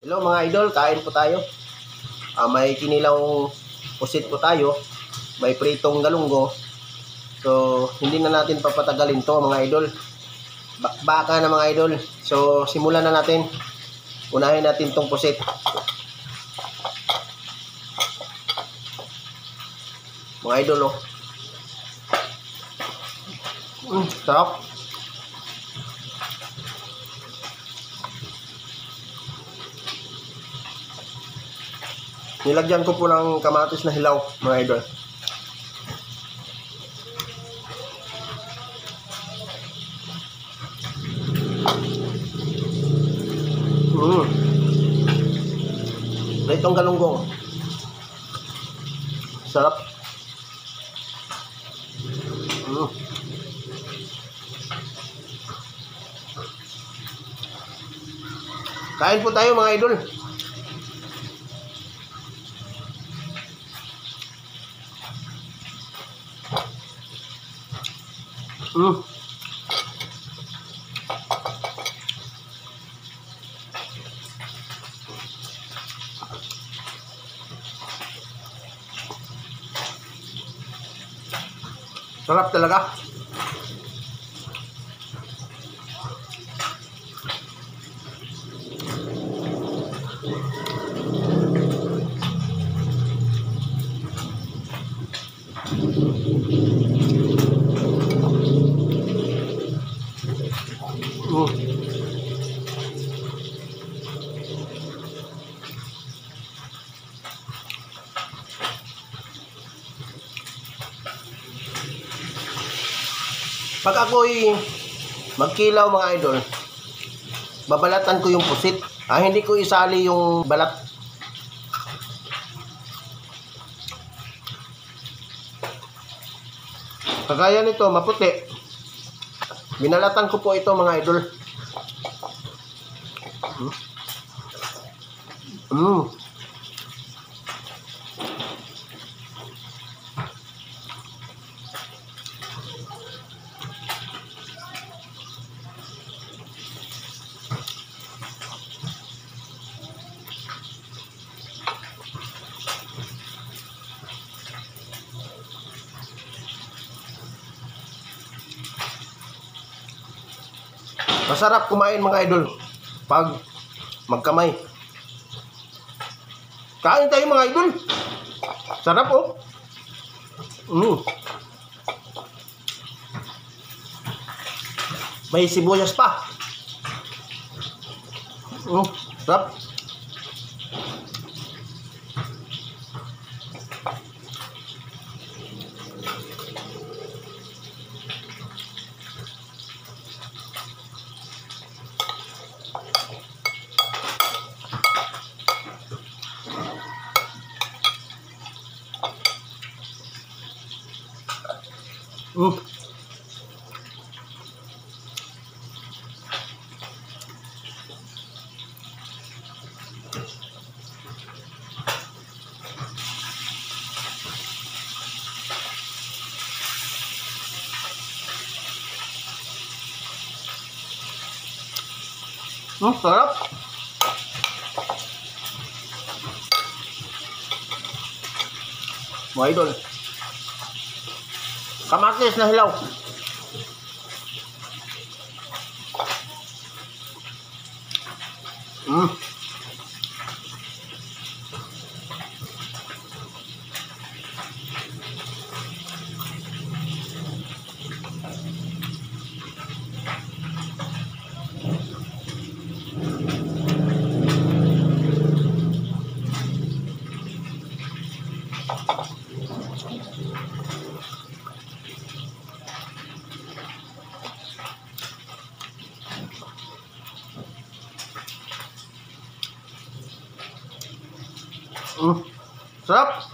Hello mga idol, kain po tayo. May kinilaw pusit po tayo. May pritong galunggo. So, hindi na natin papatagalin to mga idol. Bakbaka na mga idol. So, simulan na natin. Unahin natin tong pusit. Mga idol, oh. Sarap. Nilagyan ko po ng kamatis na hilaw, mga idol. Itong galunggong. Sarap. Kain po tayo mga idol. Sarap talaga. Pag ako'y magkilaw mga idol, babalatan ko yung pusit. Hindi ko isali yung balat. Kagaya nito, maputi. Binalatan ko po ito mga idol. Masarap kumain mga idol pag magkamay. Kain tayo mga idol. Sarap oh. May sibuyas pa. Sarap. Sarap. Mga idol, kamatis na hilaw. Sarap.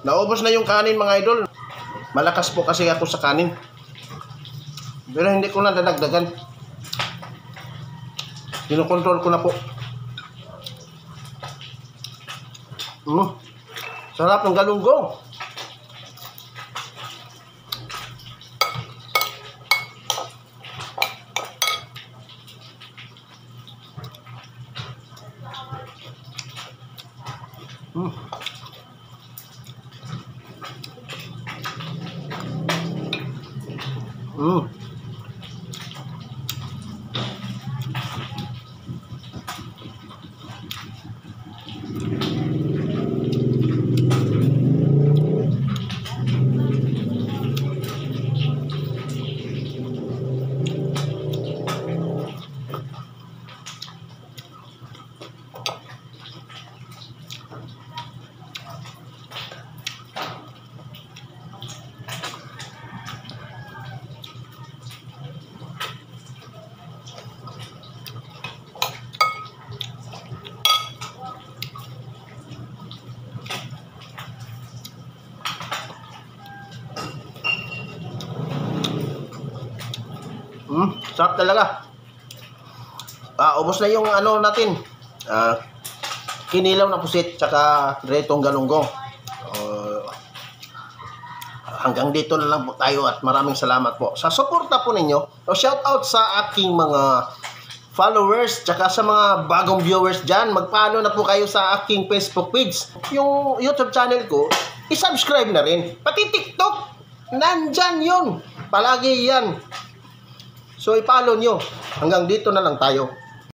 Naubos na yung kanin mga idol. Malakas po kasi ako sa kanin. Pero hindi ko na dadagdagan. Kinokontrol ko na po. Sarap ng galunggong. Sarap talaga. Ubos na yung ano natin. Kinilaw na pusit tsaka retong galunggong. Hanggang dito na lang po tayo at maraming salamat po sa suporta po ninyo. Shout out sa aking mga followers tsaka sa mga bagong viewers dyan. Mag-follow na po kayo sa aking Facebook page. Yung YouTube channel ko, i-subscribe na rin. Pati TikTok, nandyan yun. Palagi yan. So, i-follow nyo. Hanggang dito na lang tayo.